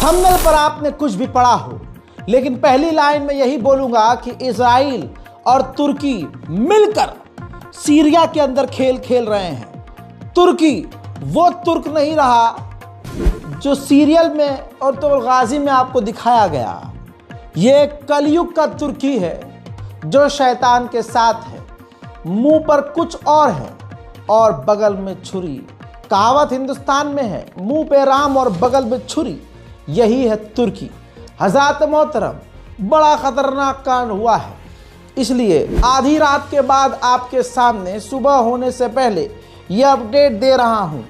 Thumbnail पर आपने कुछ भी पढ़ा हो, लेकिन पहली लाइन में यही बोलूंगा कि इजराइल और तुर्की मिलकर सीरिया के अंदर खेल खेल रहे हैं। तुर्की वो तुर्क नहीं रहा जो सीरियल में और तो गाजी में आपको दिखाया गया। ये कलयुग का तुर्की है जो शैतान के साथ है, मुंह पर कुछ और है और बगल में छुरी। कहावत हिंदुस्तान में है, मुंह पे राम और बगल में छुरी। यही है तुर्की। हज़रात मोहतरम, बड़ा खतरनाक कांड हुआ है, इसलिए आधी रात के बाद आपके सामने सुबह होने से पहले यह अपडेट दे रहा हूं।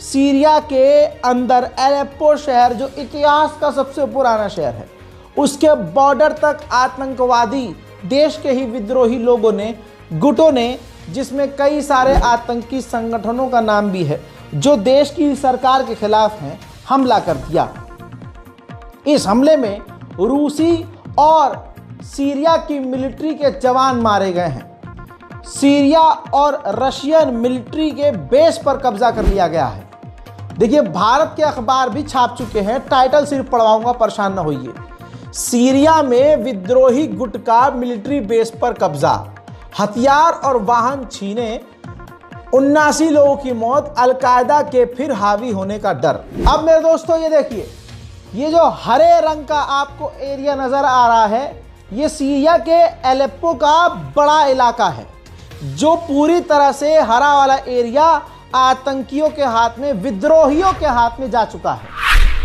सीरिया के अंदर एलेप्पो शहर, जो इतिहास का सबसे पुराना शहर है, उसके बॉर्डर तक आतंकवादी, देश के ही विद्रोही लोगों ने, गुटों ने, जिसमें कई सारे आतंकी संगठनों का नाम भी है, जो देश की सरकार के खिलाफ हैं, हमला कर दिया। इस हमले में रूसी और सीरिया की मिलिट्री के जवान मारे गए हैं। सीरिया और रशियन मिलिट्री के बेस पर कब्जा कर लिया गया है। देखिए, भारत के अखबार भी छाप चुके हैं, टाइटल सिर्फ पढ़वाऊंगा, परेशान न होइए। सीरिया में विद्रोही गुट का मिलिट्री बेस पर कब्जा, हथियार और वाहन छीने, 79 लोगों की मौत, अलकायदा के फिर हावी होने का डर। अब मेरे दोस्तों ये देखिए, ये जो हरे रंग का आपको एरिया नजर आ रहा है, ये सीरिया के एलेप्पो का बड़ा इलाका है, जो पूरी तरह से हरा वाला एरिया आतंकियों के हाथ में, विद्रोहियों के हाथ में जा चुका है।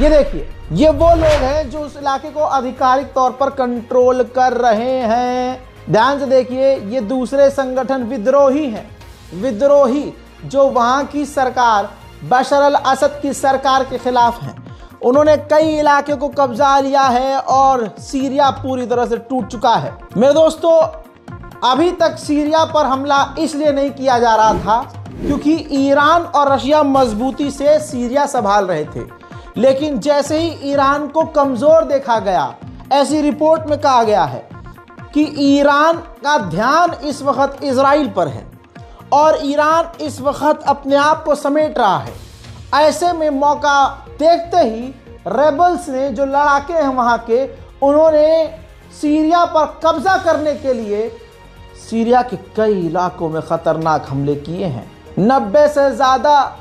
ये देखिए, ये वो लोग हैं जो उस इलाके को आधिकारिक तौर पर कंट्रोल कर रहे हैं। ध्यान से देखिए, ये दूसरे संगठन विद्रोही हैं, विद्रोही जो वहां की सरकार, बशर अल असद की सरकार के खिलाफ हैं। उन्होंने कई इलाके को कब्जा लिया है और सीरिया पूरी तरह से टूट चुका है। मेरे दोस्तों, अभी तक सीरिया पर हमला इसलिए नहीं किया जा रहा था क्योंकि ईरान और रशिया मजबूती से सीरिया संभाल रहे थे, लेकिन जैसे ही ईरान को कमजोर देखा गया, ऐसी रिपोर्ट में कहा गया है कि ईरान का ध्यान इस वक्त इजराइल पर है और ईरान इस वक्त अपने आप को समेट रहा है। ऐसे में मौका देखते ही रेबल्स ने, जो लड़ाके हैं वहां के, उन्होंने सीरिया पर कब्जा करने के लिए सीरिया के कई इलाकों में खतरनाक हमले किए हैं। 90 से ज्यादा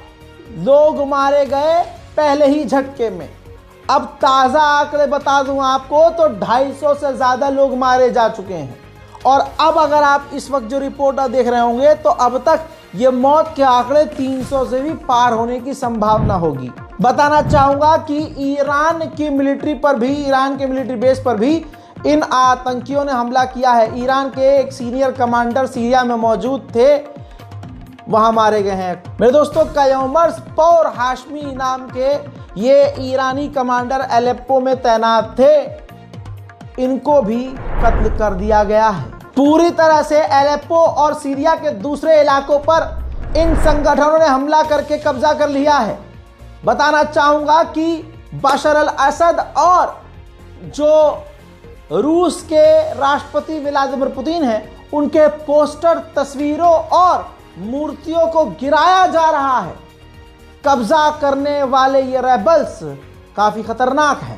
लोग मारे गए पहले ही झटके में। अब ताज़ा आंकड़े बता दूं आपको तो 250 से ज़्यादा लोग मारे जा चुके हैं। और अब अगर आप इस वक्त जो रिपोर्ट देख रहे होंगे तो अब तक ये मौत के आंकड़े 300 से भी पार होने की संभावना होगी। बताना चाहूँगा कि ईरान की मिलिट्री पर भी, ईरान के मिलिट्री बेस पर भी इन आतंकियों ने हमला किया है। ईरान के एक सीनियर कमांडर सीरिया में मौजूद थे, वहां मारे गए हैं। मेरे दोस्तों, कयमर्स पौर हाशमी नाम के ये ईरानी कमांडर एलेप्पो में तैनात थे, इनको भी कत्ल कर दिया गया है। पूरी तरह से एलेप्पो और सीरिया के दूसरे इलाकों पर इन संगठनों ने हमला करके कब्जा कर लिया है। बताना चाहूंगा कि बशर अल असद और जो रूस के राष्ट्रपति व्लादिमीर पुतिन हैं, उनके पोस्टर, तस्वीरों और मूर्तियों को गिराया जा रहा है। कब्जा करने वाले ये रेबल्स काफी खतरनाक हैं।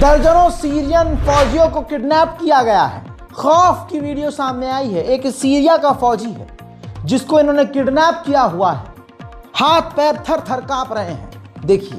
दर्जनों सीरियन फौजियों को किडनैप किया गया है। खौफ की वीडियो सामने आई है। एक सीरिया का फौजी है जिसको इन्होंने किडनैप किया हुआ है हाथ पैर थर थर कांप रहे हैं। देखिए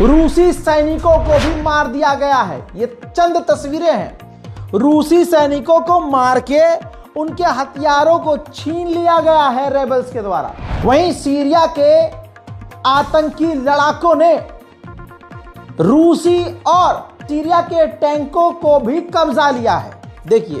रूसी सैनिकों को भी मार दिया गया है। ये चंद तस्वीरें हैं। रूसी सैनिकों को मार के उनके हथियारों को छीन लिया गया है रेबल्स के द्वारा। वहीं सीरिया के आतंकी लड़ाकों ने रूसी और सीरिया के टैंकों को भी कब्जा लिया है। देखिए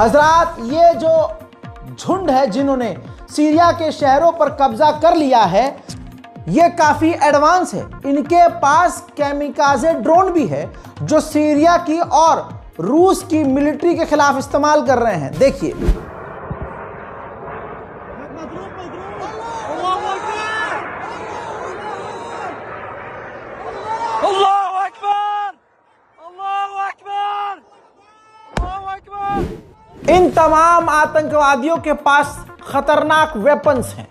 हजरात, ये जो झुंड है जिन्होंने सीरिया के शहरों पर कब्जा कर लिया है, ये काफी एडवांस है। इनके पास कैमिकाजे ड्रोन भी है जो सीरिया की और रूस की मिलिट्री के खिलाफ इस्तेमाल कर रहे हैं। देखिए इन तमाम आतंकवादियों के पास खतरनाक वेपन्स हैं,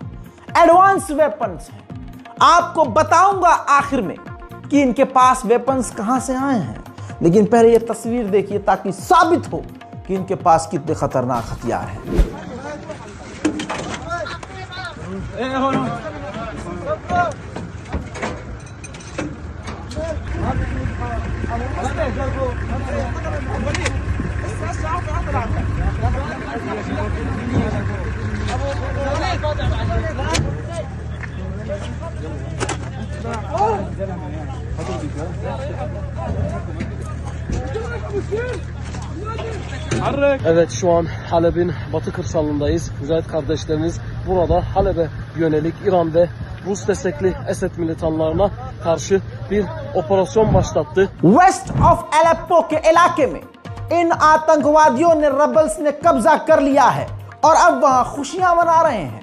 एडवांस वेपन्स हैं। आपको बताऊंगा आखिर में कि इनके पास वेपन्स कहां से आए हैं, लेकिन पहले यह तस्वीर देखिए ताकि साबित हो कि इनके पास कितने खतरनाक हथियार हैं। Evet, şu an Halep'in batı kırsalındayız. Mücahit kardeşlerimiz burada Halep'e yönelik İran ve Rus destekli Esed militanlarına karşı bir operasyon başlattı. West of Aleppo के इलाके में इन आतंकवादियों ने रेबल्स ने कब्जा कर लिया है और अब वहां खुशियां मना रहे हैं।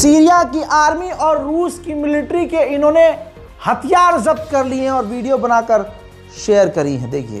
सीरिया की आर्मी और रूस की मिलिट्री के इन्होंने हथियार जब्त कर लिए हैं और वीडियो बनाकर शेयर करी हैं। देखिए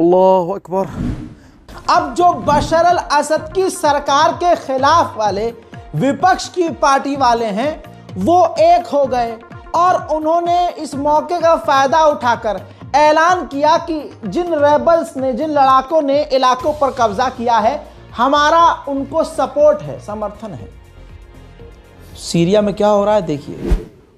अल्लाह अकबर। अब जो बशर अल असद की सरकार के खिलाफ वाले विपक्ष की पार्टी वाले हैं वो एक हो गए और उन्होंने इस मौके का फायदा उठाकर ऐलान किया कि जिन रेबल्स ने, जिन लड़ाकों ने इलाकों पर कब्जा किया है, हमारा उनको सपोर्ट है, समर्थन है। सीरिया में क्या हो रहा है देखिए।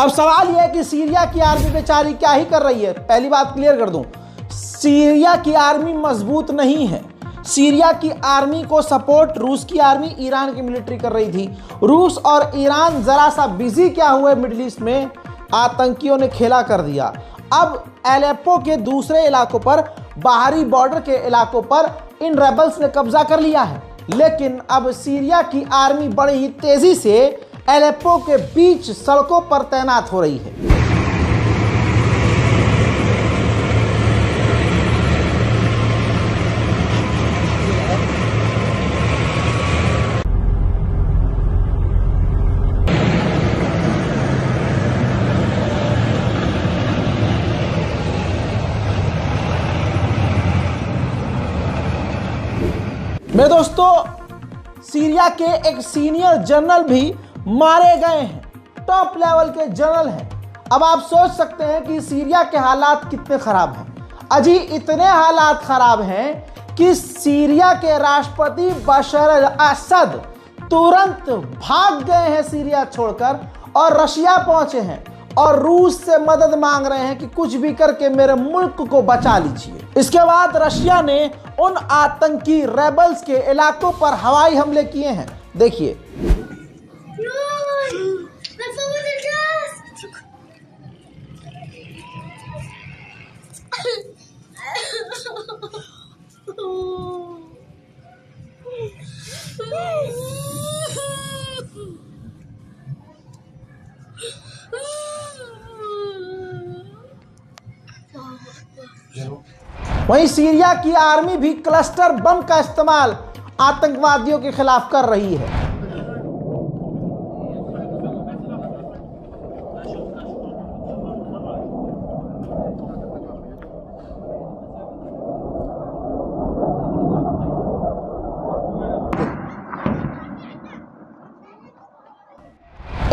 अब सवाल यह है कि सीरिया की आर्मी बेचारी क्या ही कर रही है। पहली बात क्लियर कर दूं, सीरिया की आर्मी मजबूत नहीं है। सीरिया की आर्मी को सपोर्ट रूस की आर्मी, ईरान की मिलिट्री कर रही थी। रूस और ईरान जरा सा बिजी क्या हुए मिडिल ईस्ट में, आतंकियों ने खेला कर दिया। अब एलेप्पो के दूसरे इलाकों पर, बाहरी बॉर्डर के इलाकों पर इन रेबल्स ने कब्जा कर लिया है। लेकिन अब सीरिया की आर्मी बड़ी ही तेजी से एलेप्पो के बीच सड़कों पर तैनात हो रही है। मेरे दोस्तों, सीरिया के एक सीनियर जनरल भी मारे गए हैं, टॉप लेवल के जनरल हैं। अब आप सोच सकते हैं कि सीरिया के हालात कितने खराब हैं। अजी इतने हालात खराब हैं कि सीरिया के राष्ट्रपति बशर अल असद तुरंत भाग गए हैं सीरिया छोड़कर और रशिया पहुंचे हैं और रूस से मदद मांग रहे हैं कि कुछ भी करके मेरे मुल्क को बचा लीजिए। इसके बाद रशिया ने उन आतंकी रेबल्स के इलाकों पर हवाई हमले किए हैं। देखिए, वहीं सीरिया की आर्मी भी क्लस्टर बम का इस्तेमाल आतंकवादियों के खिलाफ कर रही है।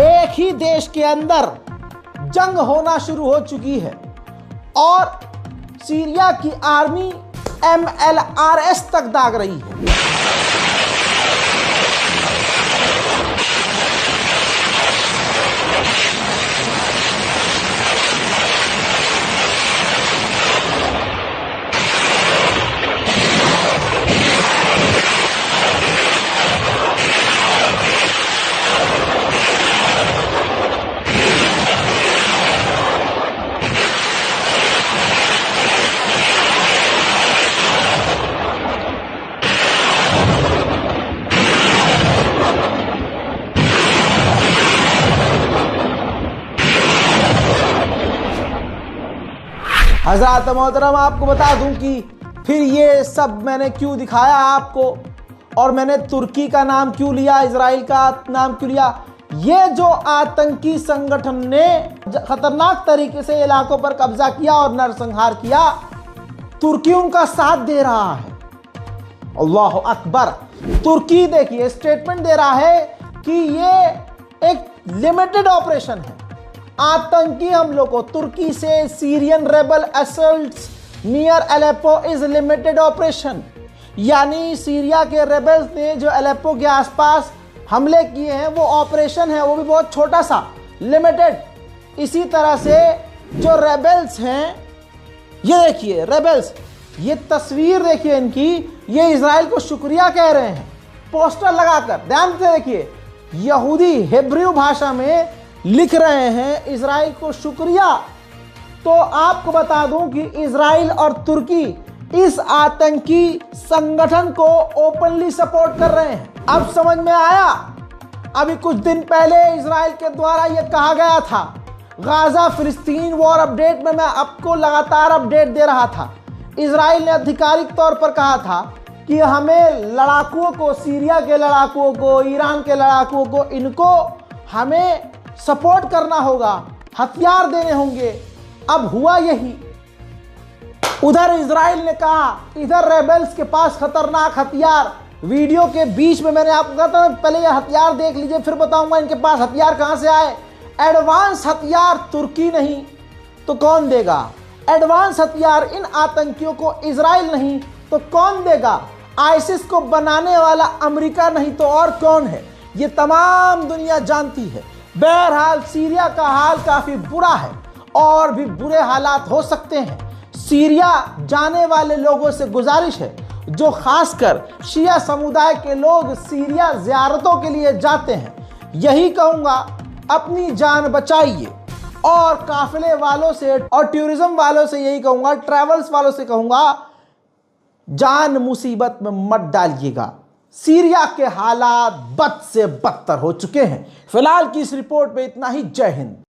एक ही देश के अंदर जंग होना शुरू हो चुकी है और सीरिया की आर्मी MLRS तक दाग रही है। हज़रात मोहतरम, आपको बता दूं कि फिर ये सब मैंने क्यों दिखाया आपको और मैंने तुर्की का नाम क्यों लिया, इजराइल का नाम क्यों लिया। ये जो आतंकी संगठन ने खतरनाक तरीके से इलाकों पर कब्जा किया और नरसंहार किया, तुर्की उनका साथ दे रहा है। अल्लाह अकबर। तुर्की देखिए स्टेटमेंट दे रहा है कि ये एक लिमिटेड ऑपरेशन है, आतंकी हमलों को तुर्की से Syrian rebel assaults near Aleppo is limited operation. यानी सीरिया के रेबल्स ने जो एलेप्पो के आसपास हमले किए हैं वो ऑपरेशन है, वो भी बहुत छोटा सा, लिमिटेड। इसी तरह से जो रेबल्स हैं, ये देखिए रेबल्स, ये तस्वीर देखिए इनकी, ये इजराइल को शुक्रिया कह रहे हैं पोस्टर लगाकर। ध्यान से देखिए, यहूदी हिब्रू भाषा में लिख रहे हैं इजराइल को शुक्रिया। तो आपको बता दूं कि इजराइल और तुर्की इस आतंकी संगठन को ओपनली सपोर्ट कर रहे हैं। अब समझ में आया। अभी कुछ दिन पहले इजराइल के द्वारा यह कहा गया था, गाजा फिलिस्तीन वॉर अपडेट में मैं आपको लगातार अपडेट दे रहा था। इजराइल ने आधिकारिक तौर पर कहा था कि हमें लड़ाकुओं को, सीरिया के लड़ाकुओं को, ईरान के लड़ाकुओं को, इनको हमें सपोर्ट करना होगा, हथियार देने होंगे। अब हुआ यही, उधर इजराइल ने कहा इधर रेबेल्स के पास खतरनाक हथियार। वीडियो के बीच में मैंने आपको कहा था पहले ये हथियार देख लीजिए, फिर बताऊंगा इनके पास हथियार कहां से आए। एडवांस हथियार तुर्की नहीं तो कौन देगा? एडवांस हथियार इन आतंकियों को इजराइल नहीं तो कौन देगा? आईसिस को बनाने वाला अमेरिका नहीं तो और कौन है? ये तमाम दुनिया जानती है। बहरहाल सीरिया का हाल काफी बुरा है और भी बुरे हालात हो सकते हैं। सीरिया जाने वाले लोगों से गुजारिश है, जो खासकर शिया समुदाय के लोग सीरिया ज़ियारतों के लिए जाते हैं, यही कहूँगा अपनी जान बचाइए। और काफिले वालों से और टूरिज्म वालों से यही कहूँगा, ट्रैवल्स वालों से कहूँगा, जान मुसीबत में मत डालिएगा। सीरिया के हालात बद से बदतर हो चुके हैं। फिलहाल की इस रिपोर्ट में इतना ही। जय हिंद।